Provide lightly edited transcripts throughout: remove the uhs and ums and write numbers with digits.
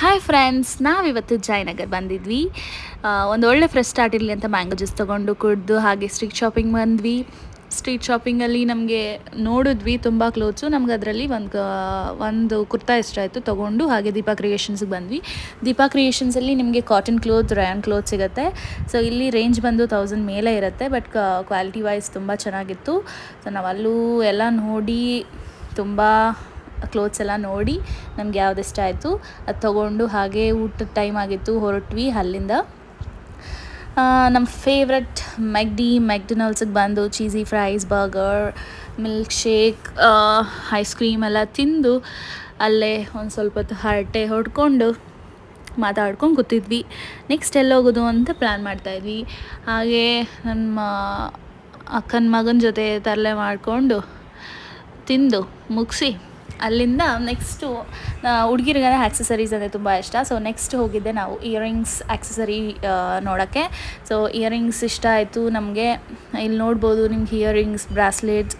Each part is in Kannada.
ಹಾಯ್ ಫ್ರೆಂಡ್ಸ್, ನಾವಿವತ್ತು ಜಯನಗರ್ ಬಂದಿದ್ವಿ. ಒಂದು ಒಳ್ಳೆ ಫ್ರೆಶ್ ಸ್ಟಾರ್ಟ್ ಇರಲಿ ಅಂತ ಮ್ಯಾಂಗೋ ಜ್ಯೂಸ್ ತೊಗೊಂಡು ಕುಡಿದು ಹಾಗೆ ಸ್ಟ್ರೀಟ್ ಶಾಪಿಂಗ್ ಬಂದ್ವಿ. ಸ್ಟ್ರೀಟ್ ಶಾಪಿಂಗಲ್ಲಿ ನಮಗೆ ನೋಡಿದ್ವಿ ತುಂಬ ಕ್ಲೋತ್ಸು. ನಮ್ಗೆ ಅದರಲ್ಲಿ ಒಂದು ಕುರ್ತಾ ಇಷ್ಟ ಆಯಿತು, ತೊಗೊಂಡು ಹಾಗೆ ದೀಪಾ ಕ್ರಿಯೇಷನ್ಸ್ಗೆ ಬಂದ್ವಿ. ದೀಪಾ ಕ್ರಿಯೇಷನ್ಸಲ್ಲಿ ನಿಮಗೆ ಕಾಟನ್ ಕ್ಲೋತ್, ರಯಾನ್ ಕ್ಲೋತ್ ಸಿಗುತ್ತೆ. ಸೊ ಇಲ್ಲಿ ರೇಂಜ್ ಬಂದು 1000 ಮೇಲೆ ಇರುತ್ತೆ, ಬಟ್ ಕ್ವಾಲಿಟಿ ವೈಸ್ ತುಂಬ ಚೆನ್ನಾಗಿತ್ತು. ಸೊ ನಾವು ಅಲ್ಲೂ ಎಲ್ಲ ನೋಡಿ ತುಂಬ ಕ್ಲೋತ್ಸ್ ಎಲ್ಲ ನೋಡಿ ನಮ್ಗೆ ಯಾವ್ದು ಇಷ್ಟ ಆಯಿತು ಅದು ತೊಗೊಂಡು ಹಾಗೆ ಊಟದ ಟೈಮ್ ಆಗಿತ್ತು, ಹೊರಟ್ವಿ ಅಲ್ಲಿಂದ. ನಮ್ಮ ಫೇವ್ರೆಟ್ ಮೆಕ್ಡೊನಾಲ್ಡ್ಸಿಗೆ ಬಂದು cheesy fries, burger, milk shake, ice cream ಎಲ್ಲ ತಿಂದು ಅಲ್ಲೇ ಒಂದು ಸ್ವಲ್ಪ ಹೊತ್ತು ಹರಟೆ ಹೊಡ್ಕೊಂಡು ಮಾತಾಡ್ಕೊಂಡು ಕೂತಿದ್ವಿ. ನೆಕ್ಸ್ಟ್ ಎಲ್ಲೋಗೋದು ಅಂತ ಪ್ಲ್ಯಾನ್ ಮಾಡ್ತಾಯಿದ್ವಿ. ಹಾಗೆ ನಮ್ಮ ಅಕ್ಕನ ಮಗನ ಜೊತೆ ತರಲೆ ಮಾಡಿಕೊಂಡು ತಿಂದು ಮುಗಿಸಿ ಅಲ್ಲಿಂದ ನೆಕ್ಸ್ಟು ಹುಡುಗಿರಿಗೆಲ್ಲ ಆ್ಯಕ್ಸಸರೀಸ್ ಅಂದರೆ ತುಂಬ ಇಷ್ಟ. ಸೊ ನೆಕ್ಸ್ಟ್ ಹೋಗಿದ್ದೆ ನಾವು ಇಯರಿಂಗ್ಸ್ ಆ್ಯಕ್ಸಸರಿ ನೋಡೋಕ್ಕೆ. ಸೊ ಇಯರಿಂಗ್ಸ್ ಇಷ್ಟ ಆಯಿತು ನಮಗೆ. ಇಲ್ಲಿ ನೋಡ್ಬೋದು ನಿಮ್ಗೆ earrings, bracelets,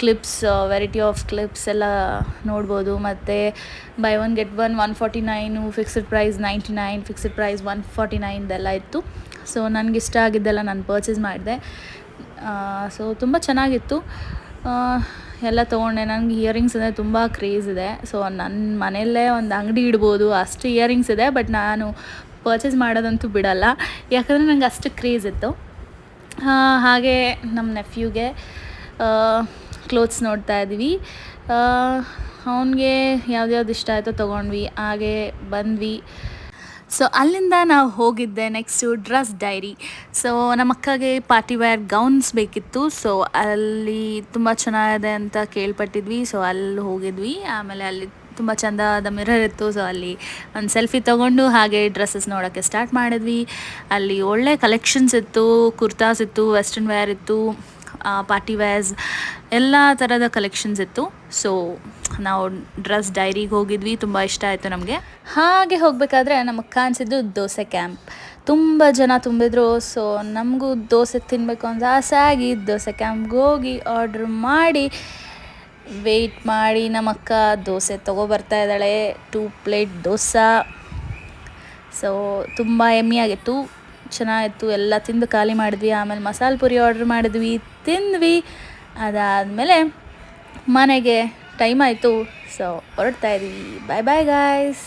clips, variety of clips ಎಲ್ಲ ನೋಡ್ಬೋದು. ಮತ್ತು buy one get one 149, fixed price 99, fixed price 149 ಎಲ್ಲ ಇತ್ತು. ಸೊ ನನಗಿಷ್ಟ ಆಗಿದ್ದೆಲ್ಲ ನಾನು ಪರ್ಚೇಸ್ ಮಾಡಿದೆ. ಸೊ ತುಂಬ ಚೆನ್ನಾಗಿತ್ತು. ಎಲ್ಲ ತೊಗೊಂಡೆ. ನನಗೆ ಇಯರಿಂಗ್ಸ್ ಅಂದರೆ ತುಂಬ ಕ್ರೇಜ್ ಇದೆ. ಸೊ ನನ್ನ ಮನೆಯಲ್ಲೇ ಒಂದು ಅಂಗಡಿ ಇಡ್ಬೋದು, ಅಷ್ಟು ಇಯರಿಂಗ್ಸ್ ಇದೆ. ಬಟ್ ನಾನು ಪರ್ಚೇಸ್ ಮಾಡೋದಂತೂ ಬಿಡಲ್ಲ, ಯಾಕಂದರೆ ನನಗೆ ಅಷ್ಟು ಕ್ರೇಜ್ ಇತ್ತು. ಹಾಗೆ ನಮ್ಮ ನೆಫ್ಯೂಗೆ ಕ್ಲೋತ್ಸ್ ನೋಡ್ತಾ ಇದ್ವಿ. ಅವನಿಗೆ ಯಾವ್ದು ಇಷ್ಟ ಆಯಿತೋ ತೊಗೊಂಡ್ವಿ, ಹಾಗೆ ಬಂದ್ವಿ. ಸೊ ಅಲ್ಲಿಂದ ನಾವು ಹೋಗಿದ್ದೆ ನೆಕ್ಸ್ಟು ಡ್ರೆಸ್ ಡೈರಿ. ಸೊ ನಮ್ಮ ಅಕ್ಕಗೆ ಪಾರ್ಟಿ ವೇರ್ ಗೌನ್ಸ್ ಬೇಕಿತ್ತು. ಸೊ ಅಲ್ಲಿ ತುಂಬ ಚೆನ್ನಾಗಿದೆ ಅಂತ ಕೇಳ್ಪಟ್ಟಿದ್ವಿ. ಸೊ ಅಲ್ಲಿ ಹೋಗಿದ್ವಿ. ಆಮೇಲೆ ಅಲ್ಲಿ ತುಂಬ ಚೆಂದಾದ ಮಿರರ್ ಇತ್ತು. ಸೊ ಅಲ್ಲಿ ಒಂದು ಸೆಲ್ಫಿ ತೊಗೊಂಡು ಹಾಗೆ ಡ್ರೆಸ್ಸಸ್ ನೋಡೋಕ್ಕೆ ಸ್ಟಾರ್ಟ್ ಮಾಡಿದ್ವಿ. ಅಲ್ಲಿ ಒಳ್ಳೆ ಕಲೆಕ್ಷನ್ಸ್ ಇತ್ತು, ಕುರ್ತಾಸ್ ಇತ್ತು, ವೆಸ್ಟರ್ನ್ ವೇರ್ ಇತ್ತು, ಪಾರ್ಟಿ ವೇರ್ಸ್, ಎಲ್ಲ ಥರದ ಕಲೆಕ್ಷನ್ಸ್ ಇತ್ತು. ಸೊ ನಾವು ಡ್ರೆಸ್ ಡೈರಿಗೆ ಹೋಗಿದ್ವಿ. ತುಂಬ ಇಷ್ಟ ಆಯಿತು ನಮಗೆ. ಹಾಗೆ ಹೋಗಬೇಕಾದ್ರೆ ನಮಗೆ ಕಾಣಿಸಿದ್ದು ದೋಸೆ ಕ್ಯಾಂಪ್. ತುಂಬ ಜನ ತುಂಬಿದ್ರು. ಸೊ ನಮಗೂ ದೋಸೆ ತಿನ್ನಬೇಕು ಅಂತ ಆಸೆ ಆಗಿ ದೋಸೆ ಕ್ಯಾಂಪ್ಗೆ ಹೋಗಿ ಆರ್ಡ್ರ್ ಮಾಡಿ ವೆಯ್ಟ್ ಮಾಡಿ ನಮ್ಮ ಅಕ್ಕ ದೋಸೆ ತೊಗೊಬರ್ತಾ ಇದ್ದಾಳೆ. 2 ಪ್ಲೇಟ್ ದೋಸೆ. ಸೊ ತುಂಬ ಯಮ್ಮಿಯಾಗಿತ್ತು, ಚೆನ್ನಾಗಿತ್ತು. ಎಲ್ಲ ತಿಂದು ಖಾಲಿ ಮಾಡಿದ್ವಿ. ಆಮೇಲೆ ಮಸಾಲೆ ಪುರಿ ಆರ್ಡ್ರ್ ಮಾಡಿದ್ವಿ, ತಿಂದ್ವಿ. ಅದಾದಮೇಲೆ ಮನೆಗೆ ಟೈಮ್ ಆಯಿತು. ಸೊ ಹೊರಡ್ತಾ ಇದ್ದೀವಿ. ಬಾಯ್ ಬಾಯ್ ಗಾಯ್ಸ್.